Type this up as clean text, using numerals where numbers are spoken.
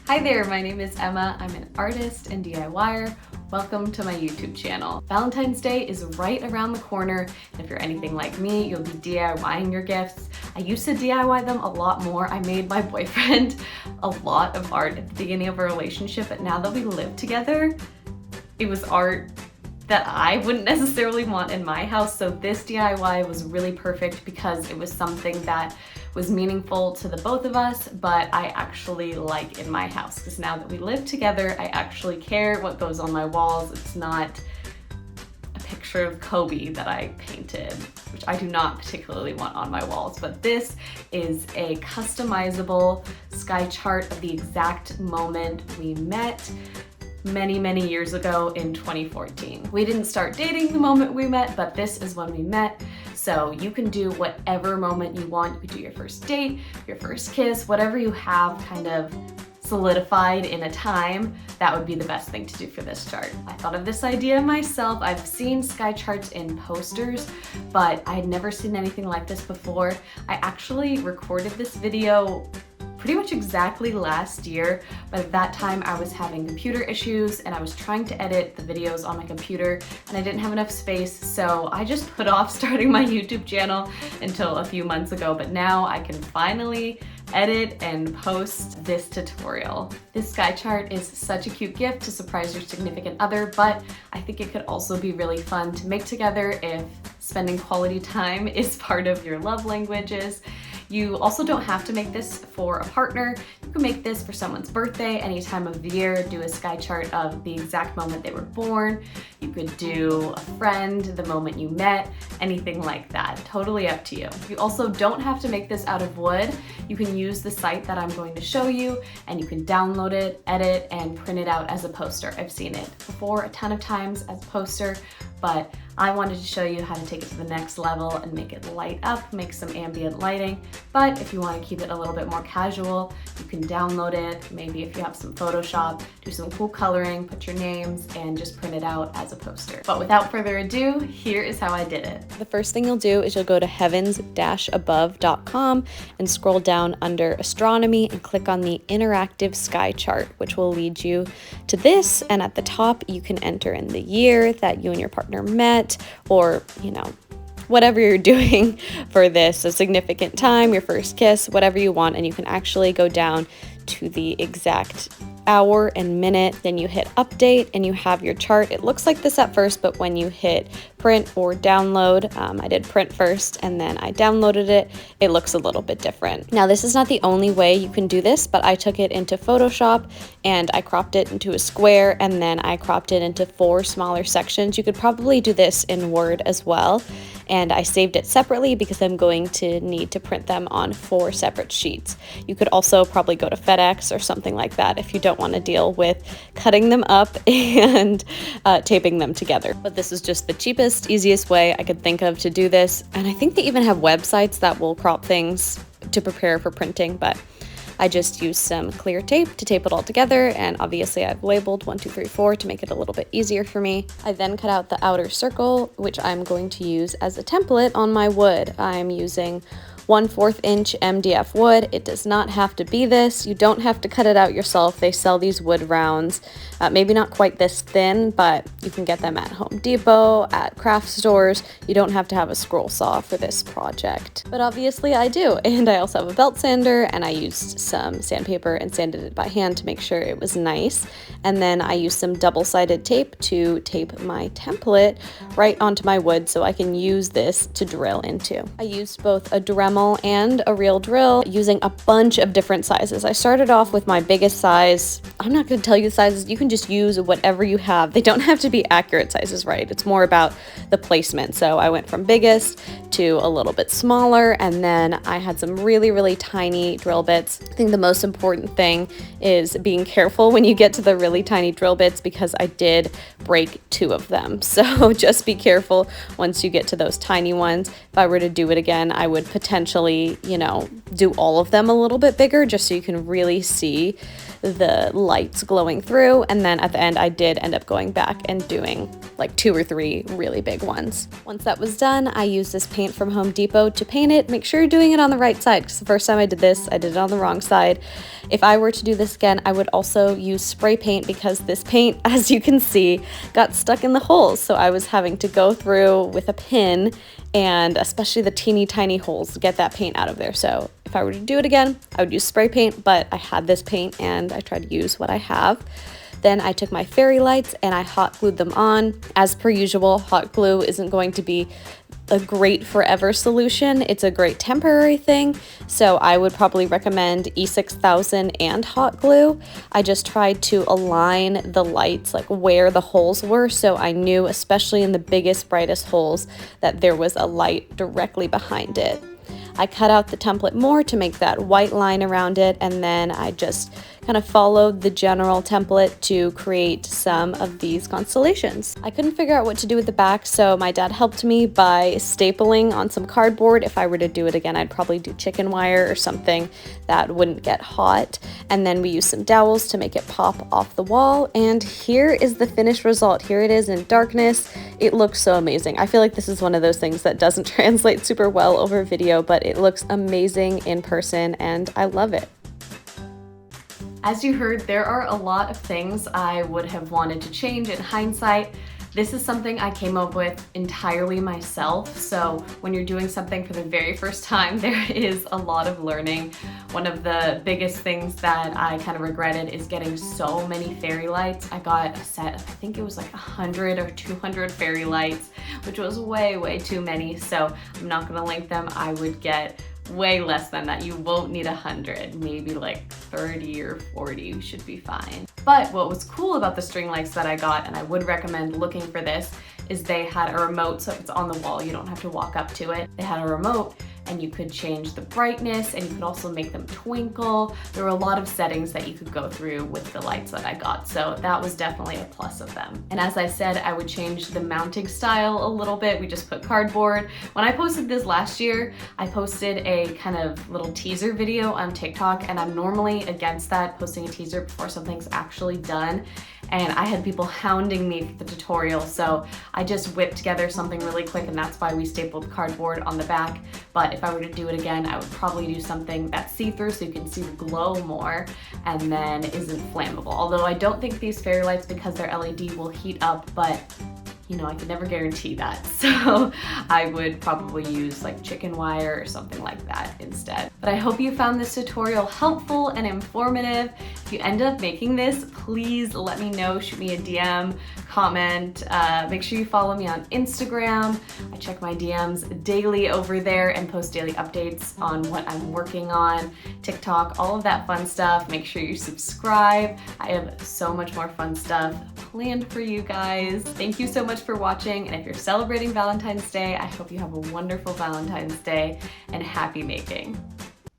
Hi there, my name is Emma. I'm an artist and DIYer. Welcome to my YouTube channel. Valentine's Day is right around the corner, and if you're anything like me, you'll be DIYing your gifts. I used to DIY them a lot more. I made my boyfriend a lot of art at the beginning of our relationship, but now that we live together, it was art that I wouldn't necessarily want in my house. So this DIY was really perfect because it was something that was meaningful to the both of us, but I actually like in my house. Because now that we live together, I actually care what goes on my walls. It's not a picture of Kobe that I painted, which I do not particularly want on my walls, but this is a customizable sky chart of the exact moment we met many years ago in 2014. We didn't start dating the moment we met, but this is when we met. So you can do whatever moment you want. You could do your first date, your first kiss, whatever you have kind of solidified in a time, that would be the best thing to do for this chart. I thought of this idea myself. I've seen sky charts in posters, but I had never seen anything like this before. I actually recorded this video pretty much exactly last year, but at that time I was having computer issues and I was trying to edit the videos on my computer and I didn't have enough space, so I just put off starting my YouTube channel until a few months ago, but now I can finally edit and post this tutorial. This sky chart is such a cute gift to surprise your significant other, but I think it could also be really fun to make together if spending quality time is part of your love languages. You also don't have to make this for a partner. You can make this for someone's birthday, any time of the year. Do a sky chart of the exact moment they were born. You could do a friend, the moment you met, anything like that. Totally up to you. You also don't have to make this out of wood. You can use the site that I'm going to show you and you can download it, edit, and print it out as a poster. I've seen it before a ton of times as a poster, but I wanted to show you how to take it to the next level and make it light up, make some ambient lighting. But if you want to keep it a little bit more casual, you can download it. Maybe if you have some Photoshop, do some cool coloring, put your names, and just print it out as a poster. But without further ado, here is how I did it. The first thing you'll do is you'll go to heavens-above.com and scroll down under astronomy and click on the interactive sky chart, which will lead you to this. And at the top, you can enter in the year that you and your partner met, or, whatever you're doing for this, a significant time, your first kiss, whatever you want, and you can actually go down to the exact hour and minute. Then you hit update and you have your chart. It looks like this at first, but when you hit print or download, I did print first and then I downloaded it, it looks a little bit different. Now, this is not the only way you can do this, but I took it into Photoshop and I cropped it into a square and then I cropped it into 4 smaller sections. You could probably do this in Word as well. And I saved it separately because I'm going to need to print them on 4 separate sheets. You could also probably go to FedEx or something like that if you don't want to deal with cutting them up and taping them together. But this is just the cheapest, easiest way I could think of to do this. And I think they even have websites that will crop things to prepare for printing, but I just used some clear tape to tape it all together, and obviously I've labeled 1, 2, 3, 4 to make it a little bit easier for me. I then cut out the outer circle, which I'm going to use as a template on my wood. I'm using 1/4 inch MDF wood. It does not have to be this. You don't have to cut it out yourself. They sell these wood rounds, maybe not quite this thin, but you can get them at Home Depot, at craft stores. You don't have to have a scroll saw for this project, but obviously I do. And I also have a belt sander, and I used some sandpaper and sanded it by hand to make sure it was nice. And then I used some double-sided tape to tape my template right onto my wood so I can use this to drill into. I used both a Dremel and a real drill using a bunch of different sizes. I started off with my biggest size. I'm not going to tell you the sizes. You can just use whatever you have. They don't have to be accurate sizes, right? It's more about the placement. So I went from biggest to a little bit smaller, and then I had some really tiny drill bits. I think the most important thing is being careful when you get to the really tiny drill bits, because I did break 2 of them. So just be careful once you get to those tiny ones. If I were to do it again, I would potentially potentially, you know, do all of them a little bit bigger just so you can really see the lights glowing through. And then at the end, I did end up going back and doing like 2 or 3 really big ones. Once that was done, I used this paint from Home Depot to paint it. Make sure you're doing it on the right side, because the first time I did this, I did it on the wrong side. If I were to do this again, I would also use spray paint, because this paint, as you can see, got stuck in the holes. So I was having to go through with a pin, and especially the teeny tiny holes, to get that paint out of there. So if I were to do it again, I would use spray paint, but I had this paint and I tried to use what I have. Then I took my fairy lights and I hot glued them on. As per usual, hot glue isn't going to be a great forever solution. It's a great temporary thing. So I would probably recommend E6000 and hot glue. I just tried to align the lights like where the holes were, so I knew, especially in the biggest, brightest holes, that there was a light directly behind it. I cut out the template more to make that white line around it, and then I just kind of followed the general template to create some of these constellations. I couldn't figure out what to do with the back, so my dad helped me by stapling on some cardboard. If I were to do it again, I'd probably do chicken wire or something that wouldn't get hot. And then we used some dowels to make it pop off the wall. And here is the finished result. Here it is in darkness. It looks so amazing. I feel like this is one of those things that doesn't translate super well over video, but it looks amazing in person and I love it. As you heard, there are a lot of things I would have wanted to change in hindsight. This is something I came up with entirely myself, so when you're doing something for the very first time, there is a lot of learning. One of the biggest things that I kind of regretted is getting so many fairy lights. I got a set of, I think it was like 100 or 200 fairy lights, which was way too many, so I'm not gonna link them. I would get way less than that. You won't need 100, maybe like 30 or 40 should be fine. But what was cool about the string lights that I got, and I would recommend looking for this, is they had a remote, so if it's on the wall, you don't have to walk up to it. They had a remote and you could change the brightness and you could also make them twinkle. There were a lot of settings that you could go through with the lights that I got, so that was definitely a plus of them. And as I said, I would change the mounting style a little bit. We just put cardboard. When I posted this last year, I posted a kind of little teaser video on TikTok, and I'm normally against that, posting a teaser before something's actually done. And I had people hounding me for the tutorial, so I just whipped together something really quick, and that's why we stapled cardboard on the back. But if I were to do it again, I would probably do something that's see-through so you can see the glow more and then isn't flammable. Although I don't think these fairy lights, because they're LED, will heat up, but you know, I could never guarantee that. So I would probably use like chicken wire or something like that instead. But I hope you found this tutorial helpful and informative. If you end up making this, please let me know, shoot me a DM, comment, make sure you follow me on Instagram. I check my DMs daily over there and post daily updates on what I'm working on, TikTok, all of that fun stuff. Make sure you subscribe. I have so much more fun stuff planned for you guys. Thank you so much for watching, and if you're celebrating Valentine's Day, I hope you have a wonderful Valentine's Day and happy making.